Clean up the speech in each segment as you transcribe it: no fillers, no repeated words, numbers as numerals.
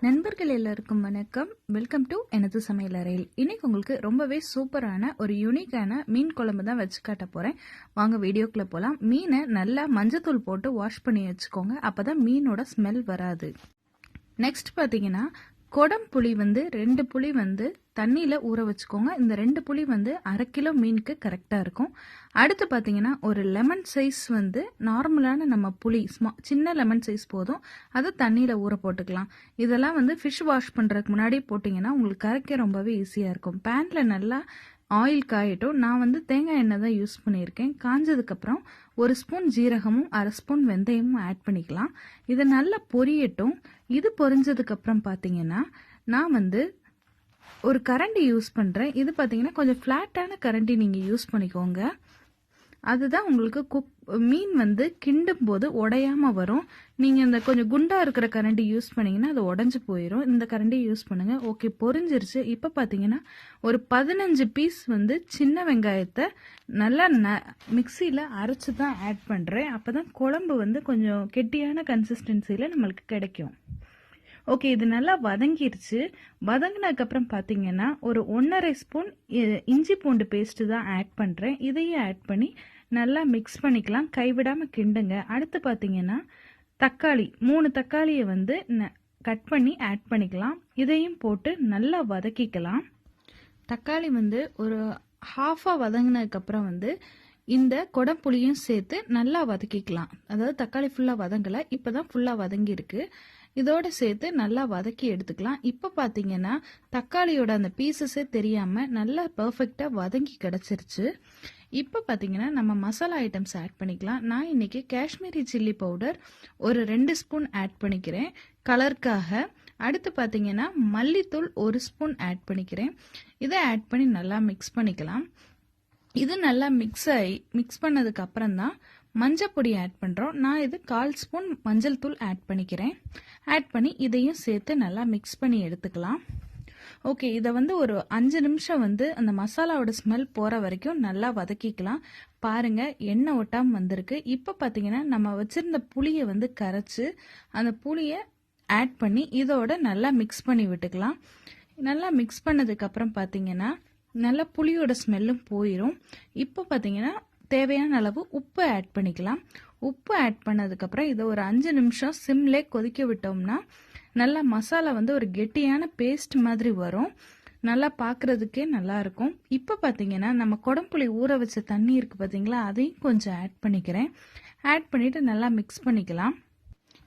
நண்பர்கள் எல்லாருக்கும் வணக்கம். வெல்கம் டு எனது சமையலறையில். இன்னைக்கு உங்களுக்கு ரொம்பவே சூப்பரான ஒரு யூனிக்கான மீன் குழம்பு தான் வச்சு காட்ட போறேன். வாங்க வீடியோக்குள்ள போலாம். மீனை நல்லா மஞ்சத்தூள் போட்டு வாஷ் பண்ணி வச்சுக்கோங்க. அப்பதான் மீனோட ஸ்மெல் வராது. நெக்ஸ்ட் பார்த்தீங்கன்னா கொடம் புளி 2 புளி தண்ணியில் ஊற வச்சுக்கோங்க. இந்த 2 புளி 1/2 கிலோ மீனுக்கு கரெக்டாக இருக்கும். அடுத்து பார்த்தீங்கன்னா ஒரு லெமன் சைஸ் நார்மலான நம்ம புளி சின்ன லெமன் சைஸ் போதும். அதை தண்ணியில் ஊற போட்டுக்கலாம். இதெல்லாம் ஃபிஷ் வாஷ் பண்ணுறதுக்கு முன்னாடி போட்டிங்கன்னா உங்களுக்கு கரைக்க ரொம்பவே ஈஸியாக இருக்கும். பேனில் நல்லா ஆயில் காயட்டும். நான் தேங்காய் எண்ணெய் தான் யூஸ் பண்ணியிருக்கேன். காஞ்சதுக்கப்புறம் 1 ஸ்பூன் ஜீரகமும் 1/2 ஸ்பூன் வெந்தயமும் ஆட் பண்ணிக்கலாம். இது நல்லா பொரியட்டும். இது பொரிஞ்சதுக்கப்புறம் பார்த்தீங்கன்னா நான் ஒரு கரண்டி யூஸ் பண்ணுறேன். இது பார்த்தீங்கன்னா கொஞ்சம் ஃப்ளாட்டான கரண்டி நீங்கள் யூஸ் பண்ணிக்கோங்க. அதுதான் உங்களுக்கு மீன் கிண்டும் போது உடையாமல் வரும். நீங்கள் இந்த கொஞ்சம் குண்டாக இருக்கிற கரண்டி யூஸ் பண்ணிங்கன்னா அது உடஞ்சி போயிடும். இந்த கரண்டி யூஸ் பண்ணுங்கள். ஓகே, பொரிஞ்சிருச்சு. இப்போ பார்த்தீங்கன்னா ஒரு 15 பீஸ் சின்ன வெங்காயத்தை நல்லா மிக்சியில் அரைச்சி தான் ஆட் பண்ணுறேன். அப்போ தான் குழம்பு கொஞ்சம் கெட்டியான கன்சிஸ்டன்சியில் நம்மளுக்கு கிடைக்கும். ஓகே, இது நல்லா வதங்கிருச்சு. வதங்கினதுக்கப்புறம் பார்த்தீங்கன்னா ஒரு 1.5 ஸ்பூன் இஞ்சி பூண்டு பேஸ்ட்டு தான் ஆட் பண்ணுறேன். இதையும் ஆட் பண்ணி நல்லா மிக்ஸ் பண்ணிக்கலாம். கைவிடாமல் கிண்டுங்க. அடுத்து பார்த்தீங்கன்னா தக்காளி 3 தக்காளியை கட் பண்ணி ஆட் பண்ணிக்கலாம். இதையும் போட்டு நல்லா வதக்கிக்கலாம். தக்காளி ஒரு ஹாஃபாக வதங்கினதுக்கப்புறம் இந்த கொடம்புளியும் சேர்த்து நல்லா வதக்கிக்கலாம். அதாவது தக்காளி ஃபுல்லாக வதங்கலை, இப்போ தான் ஃபுல்லாக வதங்கியிருக்கு. இதோட சேர்த்து நல்லா வதக்கி எடுத்துக்கலாம். இப்போ பார்த்தீங்கன்னா தக்காளியோட அந்த பீசஸே தெரியாமல் நல்லா பர்ஃபெக்டாக வதங்கி கிடச்சிருச்சு. இப்போ பார்த்தீங்கன்னா நம்ம மசாலா ஐட்டம்ஸ் ஆட் பண்ணிக்கலாம். நான் இன்னைக்கு காஷ்மீரி சில்லி பவுடர் ஒரு 2 ஸ்பூன் ஆட் பண்ணிக்கிறேன் கலருக்காக. அடுத்து பார்த்தீங்கன்னா மல்லித்தூள் 1 ஸ்பூன் ஆட் பண்ணிக்கிறேன். இதை ஆட் பண்ணி நல்லா மிக்ஸ் பண்ணிக்கலாம். இது நல்லா மிக்ஸ் பண்ணதுக்கு அப்புறம் தான் மஞ்சள் பொடி ஆட் பண்ணுறோம். நான் இது 1/4 ஸ்பூன் மஞ்சள் தூள் ஆட் பண்ணிக்கிறேன். ஆட் பண்ணி இதையும் சேர்த்து நல்லா மிக்ஸ் பண்ணி எடுத்துக்கலாம். ஓகே, இதை ஒரு 5 நிமிஷம் அந்த மசாலாவோட ஸ்மெல் போகிற வரைக்கும் நல்லா வதக்கிக்கலாம். பாருங்கள், எண்ணெய் ஒட்டாமல் வந்திருக்கு. இப்போ பார்த்தீங்கன்னா நம்ம வச்சுருந்த புளியை கரைச்சி அந்த புளியை ஆட் பண்ணி இதோட நல்லா மிக்ஸ் பண்ணி விட்டுக்கலாம். நல்லா மிக்ஸ் பண்ணதுக்கப்புறம் பார்த்தீங்கன்னா நல்லா புளியோட ஸ்மெல்லும் போயிடும். இப்போ பார்த்தீங்கன்னா தேவையான அளவு உப்பு ஆட் பண்ணிக்கலாம். உப்பு ஆட் பண்ணதுக்கப்புறம் இதை ஒரு 5 நிமிஷம் சிம்லே கொதிக்க விட்டோம்னா நல்லா மசாலா ஒரு கெட்டியான பேஸ்ட் மாதிரி வரும். நல்லா பார்க்குறதுக்கே நல்லா இருக்கும். இப்போ பார்த்தீங்கன்னா நம்ம கொடம்புளி ஊற வச்ச தண்ணி இருக்குது பார்த்தீங்களா, அதையும் கொஞ்சம் ஆட் பண்ணிக்கிறேன். ஆட் பண்ணிவிட்டு நல்லா மிக்ஸ் பண்ணிக்கலாம்.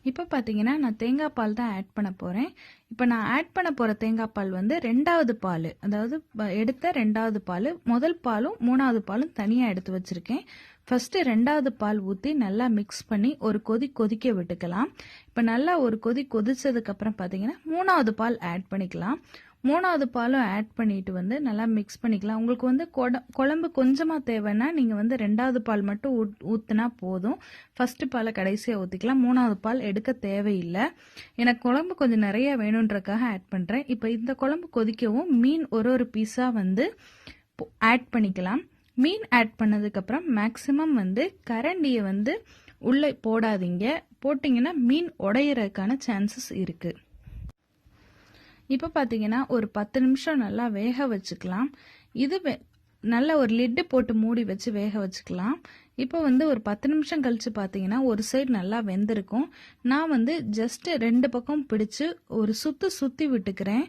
இப்போ பார்த்தீங்கன்னா நான் தேங்காய் பால் தான் ஆட் பண்ண போகிறேன். இப்போ நான் ஆட் பண்ண போகிற தேங்காய் பால் 2வது பால், அதாவது எடுத்த 2வது பால். முதல் பாலும் 3வது பாலும் தனியாக எடுத்து வச்சுருக்கேன். ஃபஸ்ட்டு 2வது பால் ஊற்றி நல்லா மிக்ஸ் பண்ணி ஒரு கொதிக்க விட்டுக்கலாம். இப்போ நல்லா ஒரு கொதிச்சதுக்கப்புறம் பார்த்தீங்கன்னா 3வது பால் ஆட் பண்ணிக்கலாம். 3வது பாலும் ஆட் பண்ணிட்டு நல்லா மிக்ஸ் பண்ணிக்கலாம். உங்களுக்கு குழம்பு கொஞ்சமாக தேவைன்னா நீங்கள் 2வது பால் மட்டும் ஊற்றினா போதும். ஃபஸ்ட்டு பாலை கடைசியாக ஊற்றிக்கலாம். 3வது பால் எடுக்க தேவையில்லை. எனக்கு குழம்பு கொஞ்சம் நிறைய வேணுன்றக்காக ஆட் பண்ணுறேன். இப்போ இந்த குழம்பு கொதிக்கவும் மீன் ஒரு பீஸாக ஆட் பண்ணிக்கலாம். மீன் ஆட் பண்ணதுக்கப்புறம் மேக்ஸிமம் கரண்டியை உள்ளே போடாதீங்க. போட்டிங்கன்னா மீன் உடையிறதுக்கான சான்சஸ் இருக்குது. இப்போ பார்த்தீங்கன்னா ஒரு 10 நிமிஷம் நல்லா வேக வச்சுக்கலாம். இது நல்ல ஒரு லிட்டு போட்டு மூடி வச்சு வேக வச்சுக்கலாம். இப்போ ஒரு 10 நிமிஷம் கழித்து பார்த்தீங்கன்னா ஒரு சைடு நல்லா வெந்திருக்கும். நான் ஜஸ்ட்டு 2 பக்கம் பிடிச்சு ஒரு சுற்றி விட்டுக்கிறேன்.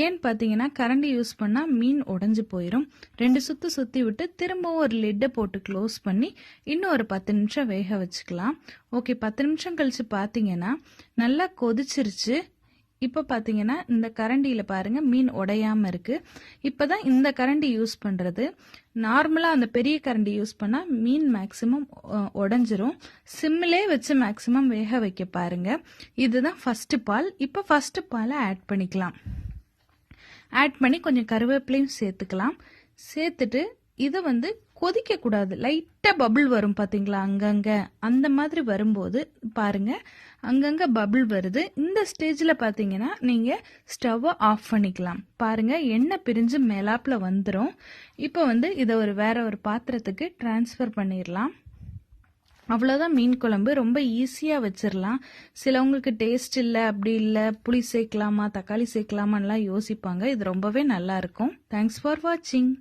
ஏன்னு பார்த்தீங்கன்னா கரண்டி யூஸ் பண்ணால் மீன் உடஞ்சி போயிடும். 2 சுற்றி விட்டு திரும்பவும் ஒரு லிட்டை போட்டு க்ளோஸ் பண்ணி இன்னும் ஒரு 10 நிமிஷம் வேக வச்சுக்கலாம். ஓகே, 10 நிமிஷம் கழித்து பார்த்தீங்கன்னா நல்லா கொதிச்சிருச்சு. இப்போ பார்த்தீங்கன்னா இந்த கரண்டியில் பாருங்கள் மீன் உடையாமல் இருக்குது. இப்போ தான் இந்த கரண்டி யூஸ் பண்ணுறது. நார்மலாக அந்த பெரிய கரண்டி யூஸ் பண்ணால் மீன் மேக்ஸிமம் உடஞ்சிரும். சிம்மிலே வச்சு மேக்ஸிமம் வேக வைக்க பாருங்கள். இதுதான் ஃபஸ்ட்டு பால். இப்போ ஃபஸ்ட்டு பாலை ஆட் பண்ணிக்கலாம். ஆட் பண்ணி கொஞ்சம் கருவேப்பிலையும் சேர்த்துக்கலாம். சேர்த்துட்டு இதை கொதிக்கக்கூடாது. லைட்டாக பபிள் வரும் பார்த்தீங்களா, அங்கங்கே அந்த மாதிரி வரும்போது பாருங்கள் அங்கங்கே பபிள் வருது. இந்த ஸ்டேஜில் பார்த்தீங்கன்னா நீங்கள் ஸ்டவ்வை ஆஃப் பண்ணிக்கலாம். பாருங்கள், எண்ணெய் பிரிஞ்சு மேலாப்பில் வந்துடும். இப்போ இதை வேற ஒரு பாத்திரத்துக்கு டிரான்ஸ்ஃபர் பண்ணிடலாம். அவ்வளோதான் மீன் குழம்பு. ரொம்ப ஈஸியாக வச்சிடலாம். சிலவங்களுக்கு டேஸ்ட் இல்லை, அப்படி இல்லை புளி சேர்க்கலாமா தக்காளி சேர்க்கலாமான்லாம் யோசிப்பாங்க. இது ரொம்பவே நல்லா இருக்கும். தேங்க்ஸ் ஃபார் வாட்சிங்.